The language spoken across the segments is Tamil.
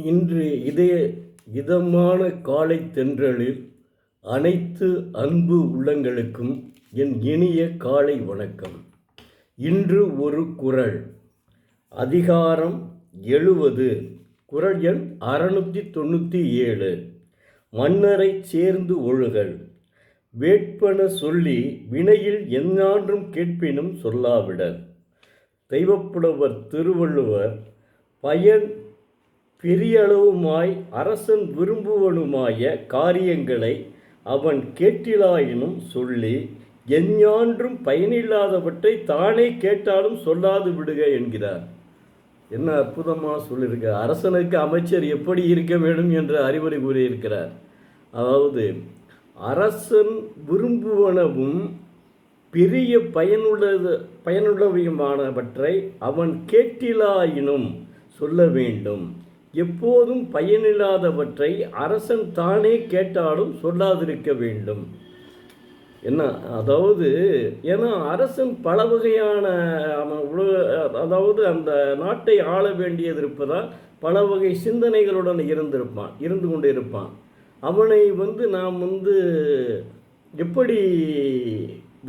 இன்று இதமான காலை தென்றலில் அனைத்து அன்பு உள்ளங்களுக்கும் என் இனிய காலை வணக்கம். இன்று ஒரு குறள், அதிகாரம் 70, குறள் எண் 697. மன்னரை சேர்ந்து ஒழுகல். வேட்பன சொல்லி வினையில் எந்நான்றும் கேட்பினும் சொல்லாவிடல். தெய்வப்புலவர் திருவள்ளுவர் பயன் பெரியளவுமாய் அரசன் விரும்புவனுமாய காரியங்களை அவன் கேட்டிலாயினும் சொல்லி எஞ்ஞான்றும் பயனில்லாதவற்றை தானே கேட்டாலும் சொல்லாது விடுக என்கிறார். என்ன அற்புதமாக சொல்லியிருக்க. அரசனுக்கு அமைச்சர் எப்படி இருக்க வேண்டும் என்று அறிவுரை கூறியிருக்கிறார். அதாவது அரசன் விரும்புவனவும் பெரிய பயனுள்ளவையுமானவற்றை அவன் கேட்டிலாயினும் சொல்ல வேண்டும். எப்போதும் பயனில்லாதவற்றை அரசன் தானே கேட்டாலும் சொல்லாதிருக்க வேண்டும். என்ன அதாவது, ஏன்னா அரசன் பல வகையான அதாவது அந்த நாட்டை ஆள வேண்டியது இருப்பதால் பல வகை சிந்தனைகளுடன் இருந்து கொண்டு இருப்பான். அவனை நாம் எப்படி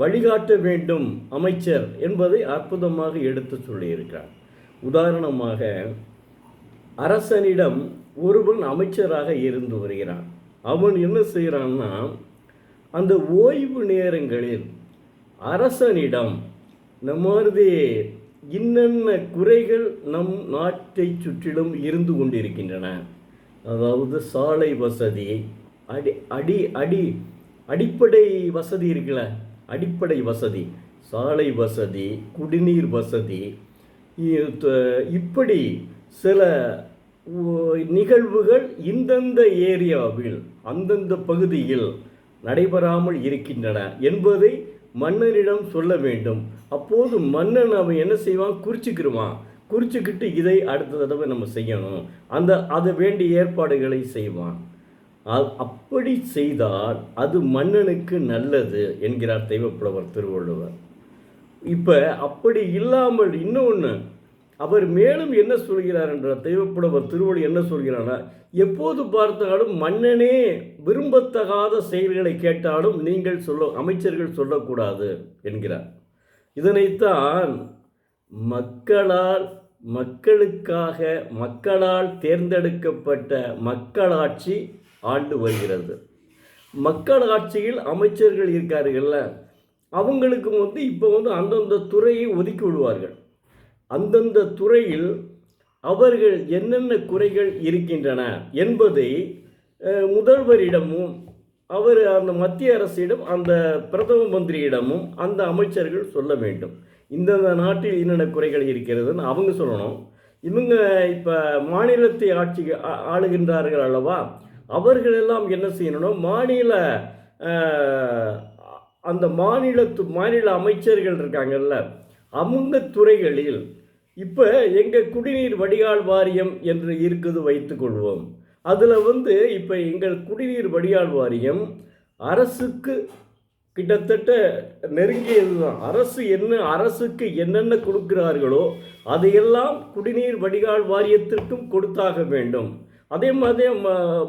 வழிகாட்ட வேண்டும் அமைச்சர் என்பதை அற்புதமாக எடுத்து சொல்லியிருக்கிறார். உதாரணமாக, அரசனிடம் ஒருவன் அமைச்சராக இருந்து வருகிறான். அவன் என்ன செய்கிறான்னா, அந்த ஓய்வு நேரங்களில் அரசனிடம் இந்த மாதிரி இன்னென்ன குறைகள் நம் நாட்டை சுற்றிலும் இருந்து கொண்டிருக்கின்றன. அதாவது சாலை வசதி, அடிப்படை வசதி இருக்குல்ல, அடிப்படை வசதி, சாலை வசதி, குடிநீர் வசதி, இப்படி சில நிகழ்வுகள் இந்தந்த ஏரியாவில் அந்தந்த பகுதியில் நடைபெறாமல் இருக்கின்றன என்பதை மன்னனிடம் சொல்ல வேண்டும். அப்போது மன்னன் அவன் என்ன செய்வான், குறிச்சிக்கிட்டு இதை அடுத்த தடவை நம்ம செய்யணும், அது வேண்டிய ஏற்பாடுகளை செய்வான். அப்படி செய்தால் அது மன்னனுக்கு நல்லது என்கிறார் தெய்வப்புலவர் திருவள்ளுவர். இப்போ அப்படி இல்லாமல் இன்னொன்று அவர் மேலும் என்ன சொல்கிறார் என்ற தெய்வப்புலவர் திருவள்ளுவர் என்ன சொல்கிறார்னா, எப்போது பார்த்தாலும் மன்னனே விரும்பத்தகாத செயல்களை கேட்டாலும் நீங்கள் அமைச்சர்கள் சொல்லக்கூடாது என்கிறார். இதனைத்தான் மக்களால் தேர்ந்தெடுக்கப்பட்ட மக்களாட்சி ஆண்டு வருகிறது. மக்களாட்சியில் அமைச்சர்கள் இருக்கார்கள்ல, அவங்களுக்கு இப்போ அந்தந்த துறையை ஒதுக்கி விடுவார்கள். அந்தந்த துறையில் அவர்கள் என்னென்ன குறைகள் இருக்கின்றன என்பதை முதல்வரிடமும் அந்த மத்திய அரசிடம் அந்த பிரதம மந்திரியிடமும் அந்த அமைச்சர்கள் சொல்ல வேண்டும். இந்தந்த நாட்டில் என்னென்ன குறைகள் இருக்கிறதுன்னு அவங்க சொல்லணும். இவங்க இப்போ மாநிலத்தை ஆளுகின்றார்கள் அல்லவா, அவர்களெல்லாம் என்ன செய்யணும், மாநில அமைச்சர்கள் இருக்காங்கல்ல, அவங்க துறைகளில் இப்போ எங்கள் குடிநீர் வடிகால் வாரியம் என்று இருக்குது வைத்துக்கொள்வோம். அதில் இப்போ எங்கள் குடிநீர் வடிகால் வாரியம் அரசுக்கு கிட்டத்தட்ட நெருங்கியது தான். அரசுக்கு என்னென்ன கொடுக்கிறார்களோ அதையெல்லாம் குடிநீர் வடிகால் வாரியத்திற்கும் கொடுத்தாக வேண்டும். அதே மாதிரி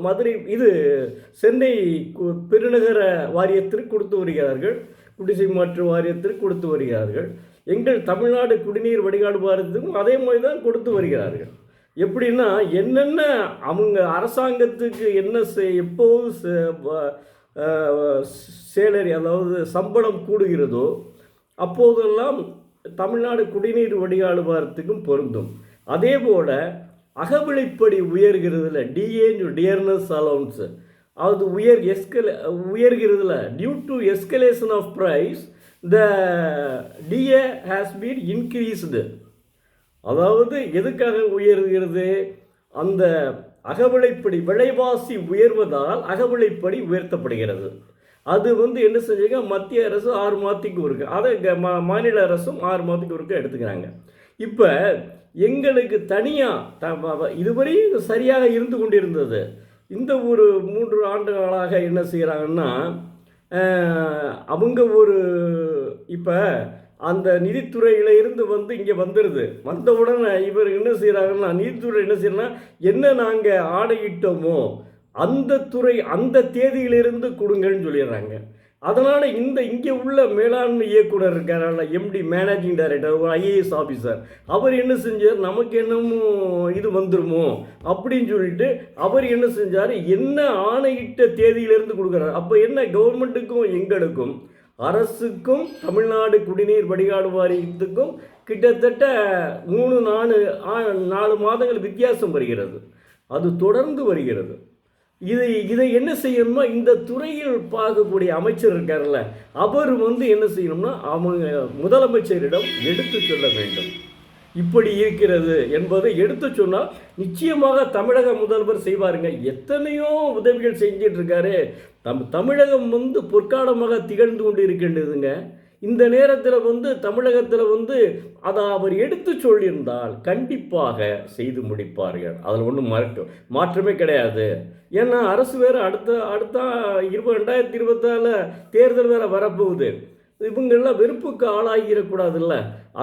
மதுரை சென்னை பெருநகர வாரியத்திற்கு கொடுத்து வருகிறார்கள், குடிசை மாற்று வாரியத்திற்கு கொடுத்து வருகிறார்கள். எங்கள் தமிழ்நாடு குடிநீர் வடிகால் வாரியத்துக்கும் அதே மாதிரி தான் கொடுத்து வருகிறார்கள். எப்படின்னா, என்னென்ன அவங்க அரசாங்கத்துக்கு என்ன எப்போது சேலரி, அதாவது சம்பளம் கூடுகிறதோ அப்போதெல்லாம் தமிழ்நாடு குடிநீர் வடிகால் வாரியத்துக்கும் பொருந்தும். அதே போல் அகவிலைப்படி உயர்கிறதுல டியர்னஸ் அலவுன்ஸ், அது உயர்கிறதுல due to escalation of price the DA has been increased. அதாவது எதுக்காக உயர்கிறது, அந்த அகவிலைப்படி விலைவாசி உயர்வதால் அகவிலைப்படி உயர்த்தப்படுகிறது. அது என்ன செஞ்சுங்க, மத்திய அரசு 6 மாதத்துக்கு ஒருக்க, அதை மாநில அரசும் 6 மாதத்துக்கு ஒருக்க எடுத்துக்கிறாங்க. இப்போ எங்களுக்கு தனியாக இதுவரை சரியாக இருந்து கொண்டிருந்தது. இந்த ஒரு 3 ஆண்டுகளாக என்ன செய்கிறாங்கன்னா, அவங்க இப்போ அந்த நிதித்துறையில இருந்து வந்து இங்கே வந்துடுது. வந்தவுடன் இவர் என்ன செய்கிறாங்கன்னா, நீதித்துறை என்ன செய்யணும்னா, என்ன நாங்கள் ஆணையிட்டோமோ அந்த துறை அந்த தேதியிலிருந்து கொடுங்கன்னு சொல்லிடுறாங்க. அதனால் இங்கே உள்ள மேலாண்மை இயக்குனர் இருக்கார், எம்டி மேனேஜிங் டைரக்டர், ஒரு ஐஏஎஸ் ஆஃபீஸர், அவர் என்ன செஞ்சார், நமக்கு என்னமோ இது வந்துருமோ அப்படின்னு சொல்லிட்டு அவர் என்ன செஞ்சார், என்ன ஆணையிட்ட தேதியிலிருந்து கொடுக்குறாரு. அப்போ என்ன, கவர்மெண்ட்டுக்கும் எங்களுக்கும் அரசுக்கும் தமிழ்நாடு குடிநீர் வடிகால் வாரியத்துக்கும் கிட்டத்தட்ட 3-4 மாதங்கள் வித்தியாசம் வருகிறது. அது தொடர்ந்து வருகிறது. இதை என்ன செய்யணும்னா, இந்த துறையில் பார்க்கக்கூடிய அமைச்சர் இருக்கார்ல, அவர் வந்து என்ன செய்யணும்னா, அவங்க முதலமைச்சரிடம் எடுத்து சொல்ல வேண்டும். இப்படி இருக்கிறது என்பதை எடுத்து சொன்னால் நிச்சயமாக தமிழக முதல்வர் செய்வாருங்க. எத்தனையோ உதவிகள் செஞ்சிட்டு இருக்காரு. தமிழகம் வந்து பொற்காலமாக திகழ்ந்து கொண்டு இருக்கின்றதுங்க. இந்த நேரத்தில் வந்து தமிழகத்தில் வந்து அதை அவர் எடுத்து சொல்லியிருந்தால் கண்டிப்பாக செய்து முடிப்பார்கள். அதில் ஒன்றும் மாற்றமே கிடையாது. ஏன்னா அரசு வேறு அடுத்த 2024 தேர்தல் வேறு வரப்போகுது. இவங்கெல்லாம் வெறுப்புக்கு ஆளாகிடக்கூடாதுல்ல.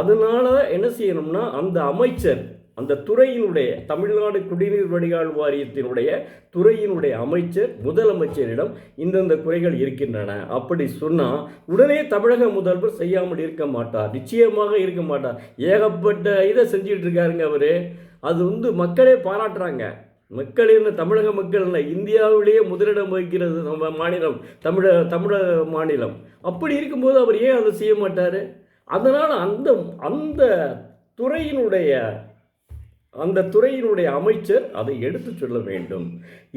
அதனால என்ன செய்யணும்னா, அந்த அமைச்சர், அந்த துறையினுடைய தமிழ்நாடு குடிநீர் வடிகால் வாரியத்தினுடைய துறையினுடைய அமைச்சர் முதலமைச்சரிடம் இந்தந்த குறைகள் இருக்கின்றன அப்படி சொன்னால் உடனே தமிழக முதல்வர் செய்யாமல் இருக்க மாட்டார், நிச்சயமாக இருக்க மாட்டார். ஏகப்பட்ட இதை செஞ்சிட்டு இருக்காருங்க அவர். அது வந்து மக்களே பாராட்டுறாங்க. மக்கள் என்ன, தமிழக மக்கள் என்ன, இந்தியாவிலேயே முதலிடம் வகிக்கிறது நம்ம மாநிலம், தமிழக மாநிலம். அப்படி இருக்கும்போது அவர் ஏன் அதை செய்ய மாட்டார்? அதனால் அந்த துறையினுடைய அமைச்சர் அதை எடுத்து சொல்ல வேண்டும்.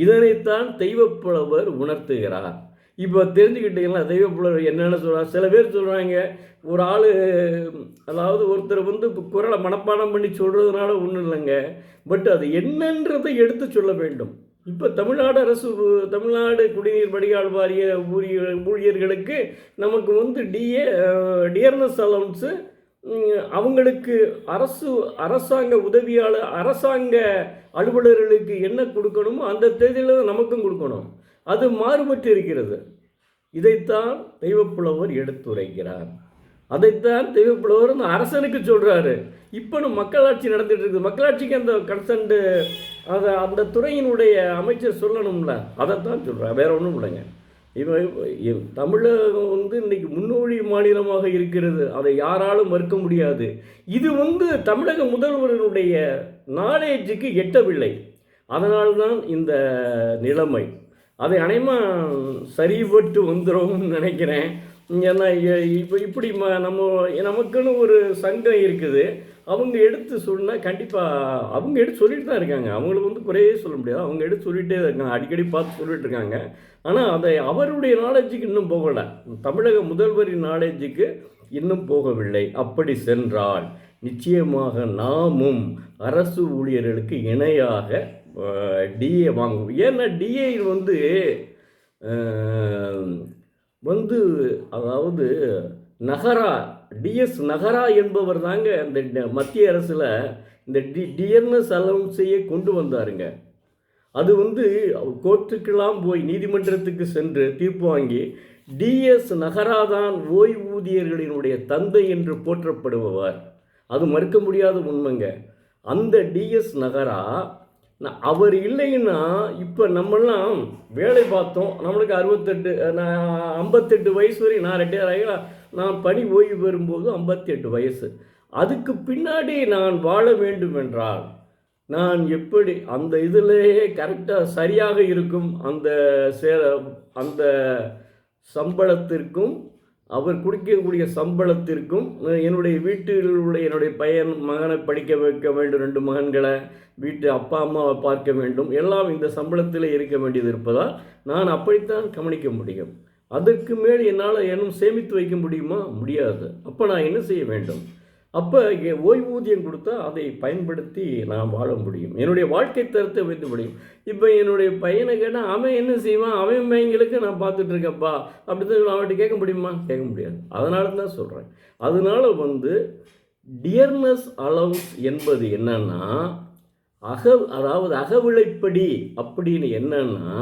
இதனைத்தான் தெய்வப்புலவர் உணர்த்துகிறார். இப்போ தெரிஞ்சுக்கிட்டீங்கன்னா தெய்வப்புலவர் என்னென்ன சொல்கிறார். சில பேர் சொல்கிறாங்க, ஒரு ஆள், அதாவது ஒருத்தர் வந்து குரலை மனப்பாடம் பண்ணி சொல்கிறதுனால ஒன்றும் இல்லைங்க, பட் அது என்னன்றதை எடுத்து சொல்ல வேண்டும். இப்போ தமிழ்நாடு குடிநீர் வடிகால் வாரிய ஊழியர்களுக்கு நமக்கு வந்து டியர்னஸ் அலவன்ஸு, அவங்களுக்கு அரசாங்க உதவியாளர், அரசாங்க அலுவலர்களுக்கு என்ன கொடுக்கணுமோ அந்த தேதியில் நமக்கும் கொடுக்கணும். அது மாறுபட்டு இருக்கிறது. இதைத்தான் தெய்வப்புலவர் எடுத்துரைக்கிறார். அதைத்தான் தெய்வப்புலவர் அரசனுக்கு சொல்கிறாரு. இப்போ மக்களாட்சி நடந்துகிட்டு இருக்குது. மக்களாட்சிக்கு அந்த கன்சன்ட் அந்த துறையினுடைய அமைச்சர் சொல்லணும்ல, அதைத்தான் சொல்கிறார், வேற ஒன்றும் இல்லைங்க. தமிழகம் வந்து இன்றைக்கி முன்னோடி மாநிலமாக இருக்கிறது. அதை யாராலும் மறுக்க முடியாது. இது வந்து தமிழக முதல்வருடைய நாலேஜுக்கு எட்டவில்லை. அதனால்தான் இந்த நிலைமை. அதை அனைமாக சரிபட்டு வந்துடும் நினைக்கிறேன். ஏன்னா இப்போ இப்படி நமக்குன்னு ஒரு சங்கம் இருக்குது. அவங்க எடுத்து சொன்னால் கண்டிப்பாக அவங்க எடுத்து சொல்லிட்டு தான் இருக்காங்க. அவங்களுக்கு வந்து குறையே சொல்ல முடியாது. அவங்க எடுத்து சொல்லிகிட்டே தான் இருக்காங்க, அடிக்கடி பார்த்து சொல்லிட்டு இருக்காங்க. ஆனால் அதை அவருடைய நாலேஜுக்கு இன்னும் போகலை, தமிழக முதல்வரின் நாலேஜுக்கு இன்னும் போகவில்லை. அப்படி சென்றால் நிச்சயமாக நாமும் அரசு ஊழியர்களுக்கு இணையாக டிஏ வாங்குவோம். ஏன்னா டிஏ வந்து அதாவது நகரா, டிஎஸ் நகரா என்பவர் தாங்க இந்த மத்திய அரசில் இந்த டியர்னஸ் அலவன்ஸையே கொண்டு வந்தாருங்க. அது வந்து கோர்ட்டுக்கெல்லாம் போய் நீதிமன்றத்துக்கு சென்று தீர்ப்பு வாங்கி டிஎஸ் நகரா தான் ஓய்வூதியர்களினுடைய தந்தை என்று போற்றப்படுபவர். அது மறுக்க முடியாத உண்மைங்க. அந்த டிஎஸ் நகரா அவர் இல்லைன்னா இப்போ நம்மெல்லாம் வேலை பார்த்தோம். நம்மளுக்கு 58 வயசு வரை நான் ரிட்டையர் ஆகி நான் பணி ஓய்வு பெறும்போது 58 வயசு. அதுக்கு பின்னாடி நான் வாழ வேண்டும் என்றால் நான் எப்படி அந்த இதிலேயே கரெக்டாக சரியாக இருக்கும் அந்த சம்பளத்திற்கும் அவர் கொடுக்கக்கூடிய சம்பளத்திற்கும் என்னுடைய வீட்டில் உள்ள என்னுடைய மகனை படிக்க வைக்க வேண்டும், 2 மகன்களை, வீட்டு அப்பா அம்மாவை பார்க்க வேண்டும், எல்லாம் இந்த சம்பளத்தில் இருக்க வேண்டியது இருப்பதால் நான் அப்படித்தான் கவனிக்க முடியும். அதற்கு மேல் என்னால் இன்னும் சேமித்து வைக்க முடியுமா? முடியாது. அப்போ நான் என்ன செய்ய வேண்டும்? அப்போ ஓய்வூதியம் கொடுத்தா அதை பயன்படுத்தி நான் வாழ முடியும், என்னுடைய வாழ்க்கை தரத்தை வைத்து முடியும். இப்போ என்னுடைய பையனை கேட்டால் அவன் என்ன செய்வான், அவன் பையங்களுக்கு நான் பார்த்துட்ருக்கப்பா அப்படி தான் அவன்கிட்ட கேட்க முடியுமா? கேட்க முடியாது. அதனால தான் சொல்கிறேன். அதனால் டியர்னஸ் அலவன்ஸ் என்பது என்னன்னா அதாவது அகவிலைப்படி அப்படின்னு என்னன்னா,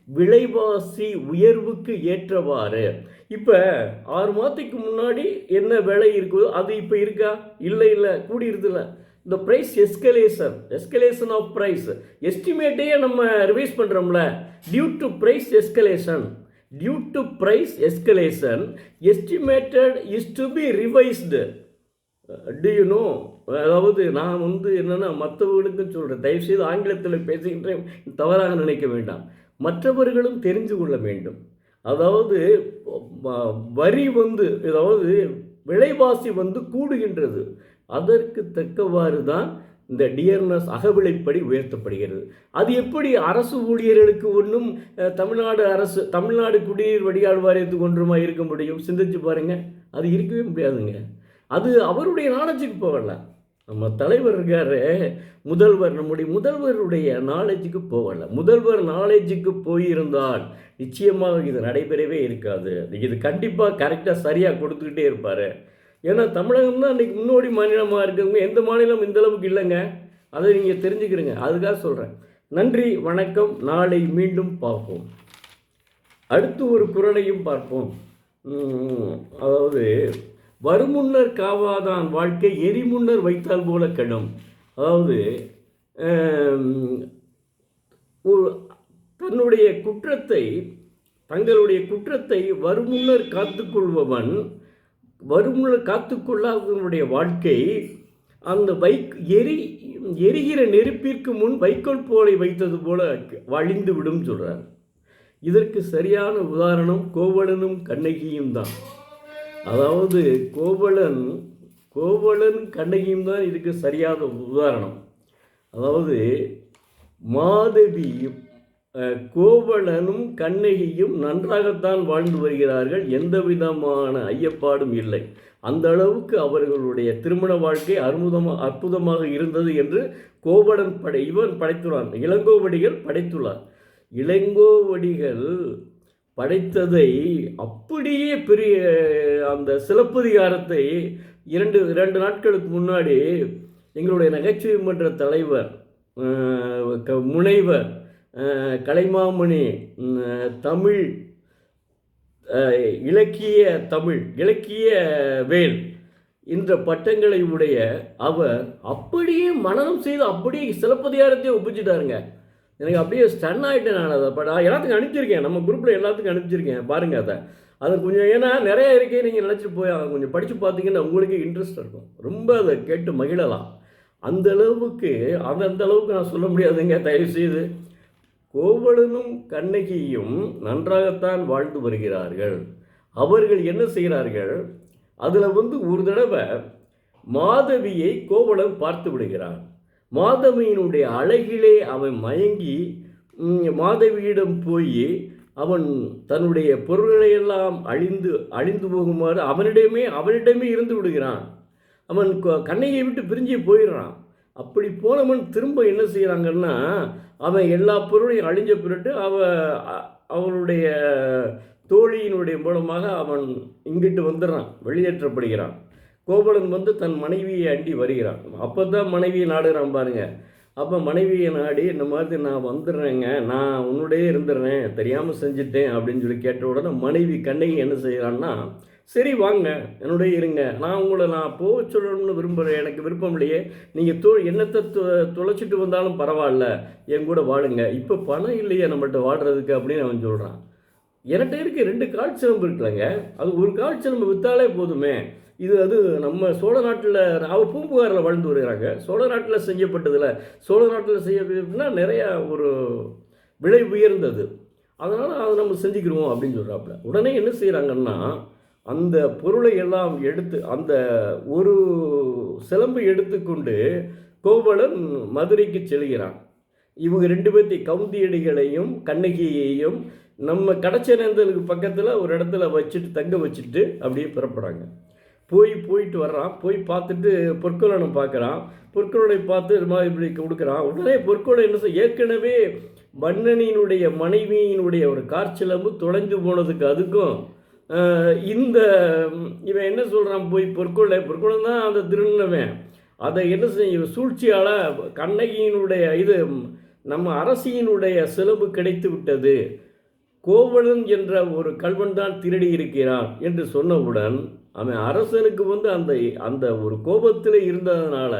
விலைவாசி உயர்வுக்கு ஏற்றவாறு. இப்போ 6 மாதத்துக்கு முன்னாடி என்ன விலை இருக்குதோ அது இப்போ இருக்கா? இல்லை இல்லை, கூடியிருதில்ல. இந்த ப்ரைஸ் எஸ்கலேஷன் ஆஃப் ப்ரைஸ் எஸ்டிமேட்டையே நம்ம ரிவைஸ் பண்ணுறோம்ல. Due to price escalation estimated is to be revised. Do you know? அதாவது நான் என்னென்னா மற்றவர்களுக்கும் சொல்கிறேன், தயவுசெய்து ஆங்கிலத்தில் பேசுகின்றேன், தவறாக நினைக்க வேண்டாம். மற்றவர்களும் தெரிந்து கொள்ள வேண்டும். அதாவது வரி அதாவது விலைவாசி கூடுகின்றது. அதற்கு தக்கவாறு தான் இந்த டியர்னஸ் அகவிலைப்படி உயர்த்தப்படுகிறது. அது எப்படி அரசு ஊழியர்களுக்கு ஒன்றும் தமிழ்நாடு குடிநீர் வடிகால் வாரியத்துக்கு ஒன்றுமா இருக்க முடியும்? சிந்திச்சு பாருங்கள். அது இருக்கவே முடியாதுங்க. அது அவருடைய நாலேஜுக்கு போகல. நம்ம தலைவர் இருக்கார், நம்முடைய முதல்வருடைய நாலேஜுக்கு போகல. முதல்வர் நாலேஜுக்கு போயிருந்தால் நிச்சயமாக இது நடைபெறவே இருக்காது. இது கண்டிப்பாக கரெக்டாக சரியாக கொடுத்துக்கிட்டே இருப்பார். ஏன்னா தமிழகம் தான் இன்றைக்கி முன்னோடி மாநிலமாக இருக்கிறவங்க. எந்த மாநிலம் இந்த அளவுக்கு இல்லைங்க. அதை நீங்கள் தெரிஞ்சுக்கிறீங்க. அதுக்காக சொல்கிறேன். நன்றி, வணக்கம். நாளை மீண்டும் பார்ப்போம். அடுத்து ஒரு குறளையும் பார்ப்போம். அதாவது, வருமுன்னர் காவாதான் வாழ்க்கை எரிமுன்னர் வைத்தால் போல கெடும். அதாவது தங்களுடைய குற்றத்தை வருமுன்னர் காத்துக்கொள்பவன் வருமுன்னர் காத்துக்கொள்ளாதவனுடைய வாழ்க்கை அந்த எரிகிற நெருப்பிற்கு முன் வைக்கோல் போலை வைத்தது போல வழிந்து விடும் சொல்கிறார். இதற்கு சரியான உதாரணம் கோவலனும் கண்ணகியும் தான். அதாவது கோவலன் கண்ணகியும் தான் இதுக்கு சரியான உதாரணம். அதாவது மாதவி கோவலனும் கண்ணகியும் நன்றாகத்தான் வாழ்ந்து வருகிறார்கள். எந்த விதமான ஐயப்பாடும் இல்லை. அந்த அளவுக்கு அவர்களுடைய திருமண வாழ்க்கை அற்புதமாக இருந்தது என்று கோவலன் படைத்துள்ளார். இளங்கோவடிகள் படைத்துள்ளார். இளங்கோவடிகள் படைத்ததை அப்படியே பெரிய அந்த சிலப்பதிகாரத்தை இரண்டு நாட்களுக்கு முன்னாடி எங்களுடைய நகைச்சுவை மன்ற தலைவர் முனைவர் கலைமாமணி தமிழ் இலக்கிய வேல் என்ற பட்டங்களை உடைய அவர் அப்படியே மனனம் செய்து அப்படியே சிலப்பதிகாரத்தையே ஒப்பிச்சுட்டாருங்க. எனக்கு அப்படியே ஸ்டன் ஆகிட்டேன். நான் அதை எல்லாத்துக்கும் அனுப்பிச்சிருக்கேன். நம்ம குரூப்பில் எல்லாத்துக்கும் அனுப்பிச்சிருக்கேன். பாருங்கள் அதை கொஞ்சம், ஏன்னா நிறையா இருக்கே, நீங்கள் நினச்சிட்டு போய் அதை கொஞ்சம் படித்து பார்த்தீங்கன்னா உங்களுக்கே இன்ட்ரெஸ்ட் இருக்கும். ரொம்ப அதை கேட்டு மகிழலாம். அந்த அளவுக்கு நான் சொல்ல முடியாதுங்க. தயவுசெய்து கோவலனும் கண்ணகியும் நன்றாகத்தான் வாழ்ந்து வருகிறார்கள். அவர்கள் என்ன செய்கிறார்கள்? அதில் ஒரு தடவை மாதவியை கோவலன் பார்த்து விடுகிறான். மாதவியினுடைய அழகிலே அவன் மயங்கி மாதவியிடம் போய் அவன் தன்னுடைய பொருள்களையெல்லாம் அழிந்து போகுமாறு அவனிடமே இருந்து விடுகிறான். அவன் கண்ணகியை விட்டு பிரிஞ்சு போயிடுறான். அப்படி போனவன் திரும்ப என்ன செய்கிறாங்கன்னா, அவன் எல்லா பொருளையும் அழிஞ்ச பிறகு அவனுடைய தோழியினுடைய மூலமாக அவன் இங்கிட்டு வந்துடுறான், வெளியேற்றப்படுகிறான். கோவலன் தன் மனைவியை அண்டி வருகிறான். அப்போ தான் மனைவியை நாடுகிறான் பாருங்க. அப்போ மனைவியை நாடி இந்த மாதிரி நான் வந்துடுறேங்க, நான் உன்னுடைய இருந்துடுறேன், தெரியாமல் செஞ்சுட்டேன் அப்படின்னு சொல்லி கேட்ட உடனே மனைவி கண்ணகி என்ன செய்கிறான்னா, சரி வாங்க என்னுடைய இருங்க, நான் போக சொல்லணும்னு விரும்புகிறேன், எனக்கு விருப்பம் இல்லையே, நீங்கள் என்னத்தை தொலைச்சிட்டு வந்தாலும் பரவாயில்ல, என் கூட வாழுங்க, இப்போ பணம் இல்லையே நம்மள்கிட்ட வாடுறதுக்கு அப்படின்னு அவன் சொல்கிறான். என்கிட்ட இருக்க 2 கால் சிலம்பு இருக்குல்லங்க, அது ஒரு கால் சிலம்பு விற்றாலே போதுமே, அது நம்ம சோழ நாட்டில் அவள் பூம்புகாரில் வாழ்ந்து வருகிறாங்க. சோழ நாட்டில் செய்யப்பட்டதில் சோழ நாட்டில் செய்யப்பட்டதுன்னா நிறையா ஒரு விலை உயர்ந்தது, அதனால் அதை நம்ம செஞ்சுக்கிடுவோம் அப்படின்னு சொல்கிறாப்புல. உடனே என்ன செய்கிறாங்கன்னா, அந்த பொருளை எல்லாம் எடுத்து அந்த ஒரு சிலம்பு எடுத்துக்கொண்டு கோவலன் மதுரைக்கு செல்கிறான். இவங்க 2 பேர்த்தையும் கவுந்தியடிகளையும் கண்ணகியையும் நம்ம கடச்சேனந்தலுக்கு பக்கத்தில் ஒரு இடத்துல தங்க வச்சுட்டு அப்படியே புறப்படுறாங்க. போயிட்டு வர்றான். போய் பார்த்துட்டு பொற்கொலனை பார்க்குறான். பொற்கொலனை பார்த்து இது மாதிரி இப்படி கொடுக்குறான். உடனே பொற்கொலை என்ன செய்ய, ஏற்கனவே மன்னனினுடைய மனைவியினுடைய ஒரு காற்சிலம்பு தொலைஞ்சு போனதுக்கு அதுக்கும் இவன் என்ன சொல்கிறான், போய் பொற்கொலை தான் அந்த திருநவன், அதை என்ன செய்ய சூழ்ச்சியால் கண்ணகியினுடைய நம்ம அரசியினுடைய சிலம்பு கிடைத்து விட்டது, கோவலன் என்ற ஒரு கல்வன் தான் திருடி இருக்கிறான் என்று சொன்னவுடன் அவன் அரசனுக்கு வந்து அந்த அந்த ஒரு கோபத்தில் இருந்ததுனால,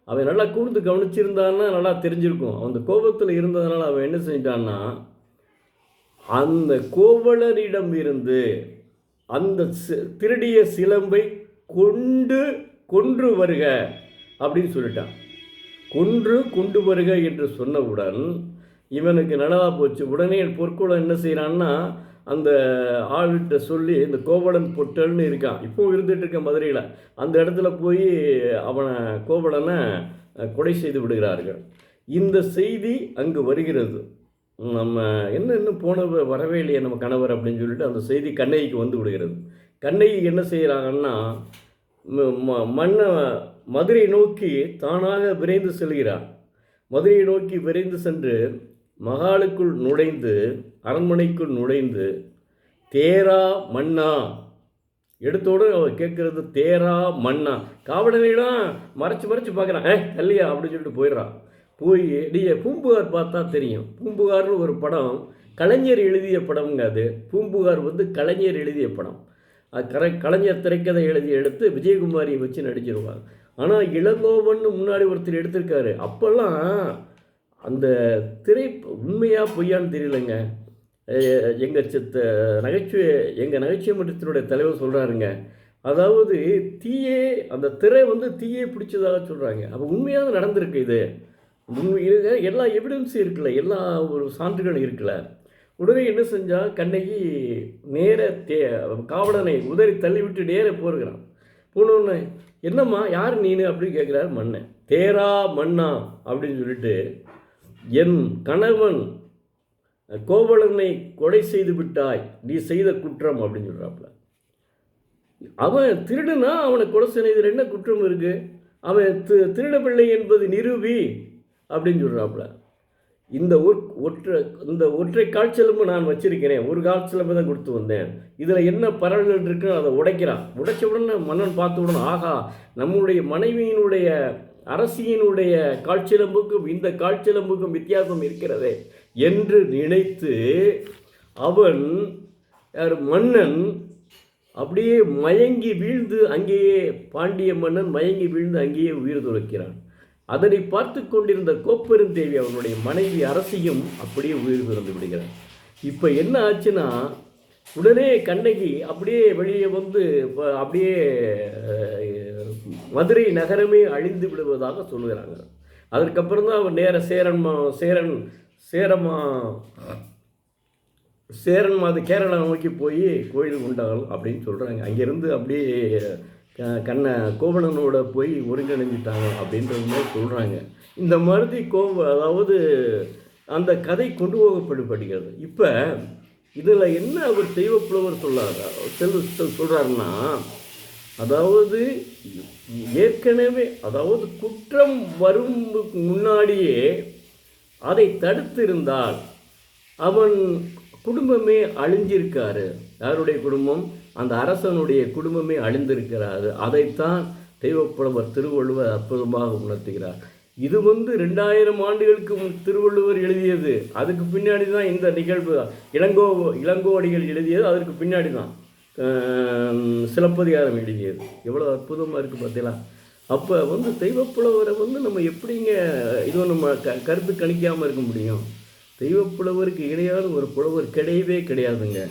அவன் நல்லா கூர்ந்து கவனிச்சிருந்தான்னா நல்லா தெரிஞ்சிருக்கும். அந்த கோபத்தில் இருந்ததுனால அவன் என்ன செஞ்சான்னா, அந்த கோவலனிடம் இருந்து அந்த திருடிய சிலம்பை கொன்று வருக அப்படின்னு சொல்லிட்டான். கொண்டு வருக என்று சொன்னவுடன் இவனுக்கு நல்லதா போச்சு. உடனே பொற்கொள்ளன் என்ன செய்கிறான்னா, அந்த ஆள்கிட்ட சொல்லி இந்த கோவலன் பொட்டல்னு இருக்கான், இப்போவும் இருந்துகிட்டு இருக்க மதுரையில், அந்த இடத்துல போய் கோவலனை கொலை செய்து விடுகிறார்கள். இந்த செய்தி அங்கு வருகிறது. நம்ம இன்னும் வரவே இல்லையே நம்ம கணவர் அப்படின்னு சொல்லிட்டு அந்த செய்தி கண்ணகிக்கு வந்து விடுகிறது. கண்ணகி என்ன செய்கிறாங்கன்னா, மதுரை நோக்கி தானாக விரைந்து செல்கிறார். மதுரையை நோக்கி விரைந்து சென்று மகாலுக்குள் நுழைந்து, அரண்மனைக்குள் நுழைந்து, தேரா மன்னா எடுத்தோடு அவர் கேட்குறது, தேரா மன்னா. காவலனைலாம் மறைச்சு பார்க்குறான், தள்ளியா அப்படின்னு சொல்லிட்டு போயிடுறான். போய் பூம்புகார் பார்த்தா தெரியும். பூம்புகார்னு ஒரு படம், கலைஞர் எழுதிய படம்ங்க அது. பூம்புகார் வந்து கலைஞர் எழுதிய படம். அது கலைஞர் திரைக்கதை எடுத்து விஜயகுமாரியை வச்சு நடிச்சிருவாங்க. ஆனால் இளங்கோவன் முன்னாடி ஒருத்தர் எடுத்திருக்காரு. அப்போல்லாம் அந்த திரை உண்மையாக பொய்யான்னு தெரியலைங்க. எங்கள் நகைச்சுவை மன்றத்தினுடைய தலைவர் சொல்கிறாருங்க, அதாவது அந்த திரை வந்து தீயே பிடிச்சதாக சொல்கிறாங்க. அப்போ உண்மையாக நடந்திருக்கு. இது எல்லா எவிடன்ஸும் இருக்குல்ல, எல்லா ஒரு சான்றுகளும் இருக்குல்ல. உடனே என்ன செஞ்சால், கண்ணகி நேர காவலனை உதறி தள்ளிவிட்டு நேர போகிறான். போனோன்னு, என்னம்மா யார் நீனு அப்படின்னு கேட்குறாரு மன்னன். தேரா மன்னா அப்படின்னு சொல்லிட்டு, என் கணவன் கோவலனை கொலை செய்து விட்டாய், நீ செய்த குற்றம் அப்படின்னு சொல்கிறாப்புல. அவன் திருடுனா அவனை கொலை செய்ததில் என்ன குற்றம் இருக்குது? அவன் திருடவில்லை என்பது நிரூபி அப்படின்னு சொல்கிறாப்புல. இந்த ஒற்றை கால்சிலம்பு நான் வச்சிருக்கிறேன், ஒரு கால்சிலம்பு தான் கொடுத்து வந்தேன், இதில் என்ன பரவல்கள் இருக்குன்னு அதை உடைக்கிறான். உடைச்ச உடனே மன்னன் பார்த்த உடனே, ஆகா, நம்முடைய மனைவியினுடைய அரசியினுடைய கால்சிலம்புக்கும் இந்த கால்சிலம்புக்கும் வித்தியாசம் இருக்கிறதே என்று நினைத்து அவன் மன்னன் அப்படியே மயங்கி வீழ்ந்து அங்கேயே, பாண்டிய மன்னன் மயங்கி வீழ்ந்து அங்கேயே உயிர் துறக்கிறான். அதனை பார்த்து கொண்டிருந்த கோப்பெருந்தேவி அவனுடைய மனைவி அரசியும் அப்படியே உயிர் துறந்து விடுகிறான். இப்போ என்ன ஆச்சுன்னா, உடனே கண்ணகி அப்படியே வெளியே வந்து அப்படியே மதுரை நகரமே அழிந்து விடுவதாக சொல்லுகிறாங்க. அதற்கப்புறம் தான் அவன் நேர சேரன் மாது கேரளா நோக்கி போய் கோயில் உண்டாகலாம் அப்படின்னு சொல்கிறாங்க. அங்கேருந்து அப்படியே கோவலனோட போய் ஒருங்கிணைஞ்சிட்டாங்க அப்படின்றது மாதிரி சொல்கிறாங்க. இந்த மாதிரி அதாவது அந்த கதை கொண்டு போகப்படுகிறது. இப்போ இதில் என்ன அவர் தெய்வப்புலவர் சொல்கிறாருன்னா, அதாவது ஏற்கனவே, அதாவது குற்றம் வரும் முன்னாடியே அதை தடுத்திருந்தால் அவன் குடும்பமே அழிஞ்சிருக்காரு. யாருடைய குடும்பம்? அந்த அரசனுடைய குடும்பமே அழிந்திருக்கிறாரு. அதைத்தான் தெய்வப்புலவர் திருவள்ளுவர் அற்புதமாக உணர்த்துகிறார். இது 2000 ஆண்டுகளுக்கு திருவள்ளுவர் எழுதியது. அதுக்கு பின்னாடி தான் இந்த நிகழ்வு. இளங்கோவடிகள் எழுதியது அதற்கு பின்னாடி தான் சிலப்பதிகாரம் எழுதியது. எவ்வளோ அற்புதமாக இருக்குது பார்த்தீங்களா? அப்போ தெய்வப்புலவரை நம்ம எப்படிங்க இதுவும் நம்ம கருத்து கணிக்காமல் இருக்க முடியும்? தெய்வப்புலவருக்கு இணையான ஒரு புலவர் கிடையவே கிடையாதுங்க.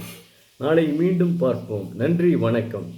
நாளை மீண்டும் பார்ப்போம். நன்றி, வணக்கம்.